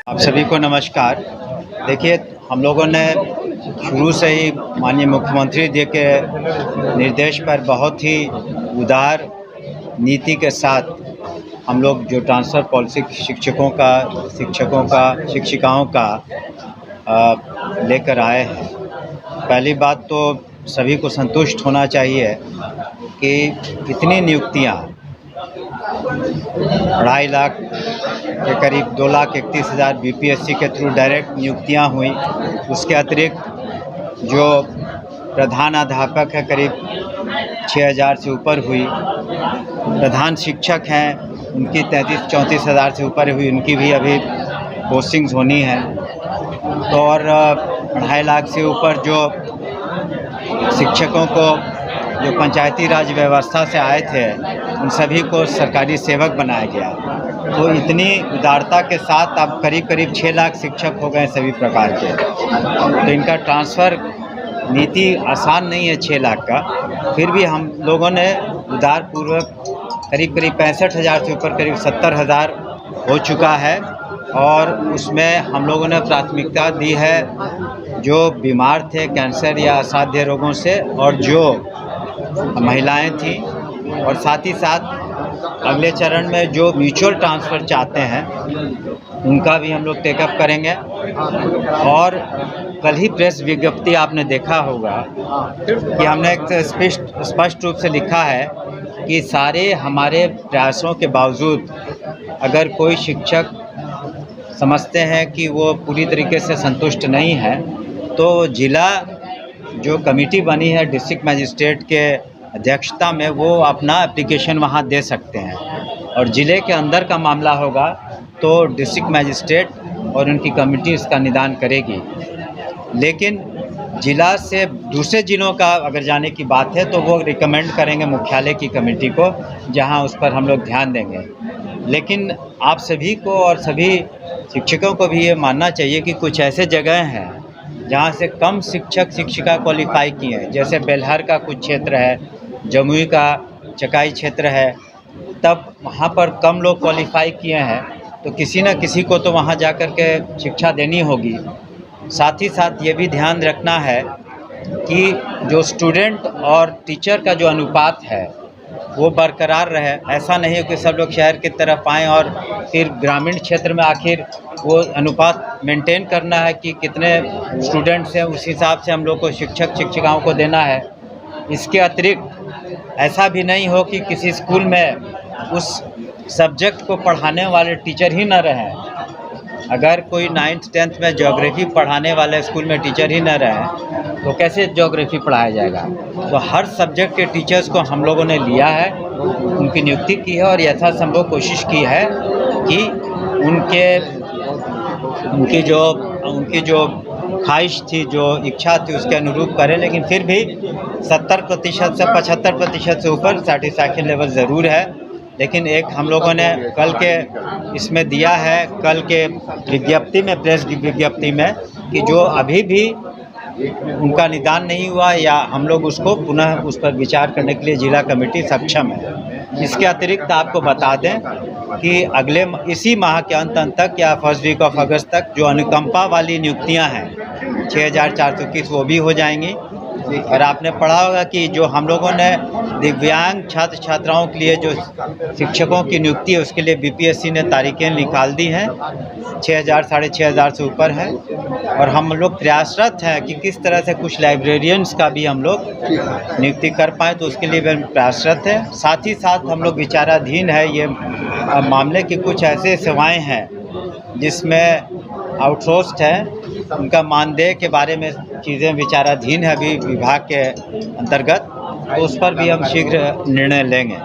आप सभी को नमस्कार। देखिए, हम लोगों ने शुरू से ही माननीय मुख्यमंत्री जी के निर्देश पर बहुत ही उदार नीति के साथ हम लोग जो ट्रांसफ़र पॉलिसी शिक्षिकाओं का लेकर आए हैं। पहली बात तो सभी को संतुष्ट होना चाहिए कि इतनी नियुक्तियाँ 2.5 लाख के करीब 2,31,000 बीपीएससी के थ्रू डायरेक्ट नियुक्तियां हुई। उसके अतिरिक्त जो प्रधानाध्यापक है करीब 6,000 से ऊपर हुई। प्रधान शिक्षक हैं उनकी 33-34 हज़ार से ऊपर हुई, उनकी भी अभी पोस्टिंग्स होनी है। तो और 2.5 लाख से ऊपर जो शिक्षकों को जो पंचायती राज व्यवस्था से आए थे उन सभी को सरकारी सेवक बनाया गया। तो इतनी उदारता के साथ अब करीब 6 लाख शिक्षक हो गए सभी प्रकार के। तो इनका ट्रांसफ़र नीति आसान नहीं है 6 लाख का, फिर भी हम लोगों ने उदारपूर्वक करीब 65,000 से ऊपर करीब 70,000 हो चुका है। और उसमें हम लोगों ने प्राथमिकता दी है जो बीमार थे कैंसर या असाध्य रोगों से और जो महिलाएं थीं, और साथ ही साथ अगले चरण में जो म्यूचुअल ट्रांसफ़र चाहते हैं उनका भी हम लोग टेकअप करेंगे। और कल ही प्रेस विज्ञप्ति आपने देखा होगा कि हमने एक स्पष्ट रूप से लिखा है कि सारे हमारे प्रयासों के बावजूद अगर कोई शिक्षक समझते हैं कि वो पूरी तरीके से संतुष्ट नहीं है तो जिला जो कमेटी बनी है डिस्ट्रिक्ट मजिस्ट्रेट के अध्यक्षता में, वो अपना एप्लीकेशन वहाँ दे सकते हैं। और ज़िले के अंदर का मामला होगा तो डिस्ट्रिक्ट मजिस्ट्रेट और उनकी कमेटी इसका निदान करेगी। लेकिन ज़िला से दूसरे ज़िलों का अगर जाने की बात है तो वो रिकमेंड करेंगे मुख्यालय की कमेटी को, जहाँ उस पर हम लोग ध्यान देंगे। लेकिन आप सभी को और सभी शिक्षकों को भी ये मानना चाहिए कि कुछ ऐसे जगह हैं जहाँ से कम शिक्षक शिक्षिका क्वालिफाई किए हैं, जैसे बेलहर का कुछ क्षेत्र है, जमुई का चकाई क्षेत्र है, तब वहाँ पर कम लोग क्वालिफाई किए हैं तो किसी न किसी को तो वहाँ जाकर के शिक्षा देनी होगी। साथ ही साथ ये भी ध्यान रखना है कि जो स्टूडेंट और टीचर का जो अनुपात है वो बरकरार रहे। ऐसा नहीं है कि सब लोग शहर की तरफ आएँ और फिर ग्रामीण क्षेत्र में आखिर वो अनुपात मेंटेन करना है कि कितने स्टूडेंट्स हैं, उस हिसाब से हम लोग को शिक्षक शिक्षिकाओं को देना है। इसके अतिरिक्त ऐसा भी नहीं हो कि किसी स्कूल में उस सब्जेक्ट को पढ़ाने वाले टीचर ही न रहें। अगर कोई 9th-10th में ज्योग्राफी पढ़ाने वाले स्कूल में टीचर ही न रहे तो कैसे ज्योग्राफी पढ़ाया जाएगा। तो हर सब्जेक्ट के टीचर्स को हम लोगों ने लिया है, उनकी नियुक्ति की है और यथासंभव कोशिश की है कि उनकी जो ख्वाहिश थी, जो इच्छा थी, उसके अनुरूप करें। लेकिन फिर भी 70% से 75% से ऊपर सेटिस्फैक्शन लेवल ज़रूर है। लेकिन एक हम लोगों ने कल के इसमें दिया है, कल के विज्ञप्ति में, प्रेस विज्ञप्ति में, कि जो अभी भी उनका निदान नहीं हुआ या हम लोग उसको पुनः उस पर विचार करने के लिए जिला कमेटी सक्षम है। इसके अतिरिक्त आपको बता दें कि इसी माह के अंत तक या फर्स्ट वीक ऑफ अगस्त तक जो अनुकंपा वाली नियुक्तियां हैं 6,421 वो भी हो जाएंगी। और आपने पढ़ा होगा कि जो हम लोगों ने दिव्यांग छात्र छात्राओं के लिए जो शिक्षकों की नियुक्ति है उसके लिए बीपीएससी ने तारीखें निकाल दी हैं। 6,000 साढ़े 6,000 से ऊपर है। और हम लोग प्रयासरत हैं कि किस तरह से कुछ लाइब्रेरियंस का भी हम लोग नियुक्ति कर पाएँ, तो उसके लिए भी प्रयासरत है। साथ ही साथ हम लोग विचाराधीन है ये मामले की कुछ ऐसे सेवाएँ हैं जिसमें आउटसोर्स्ड है, उनका मानदेय के बारे में चीज़ें विचाराधीन है अभी विभाग के अंतर्गत, तो उस पर भी हम शीघ्र निर्णय लेंगे।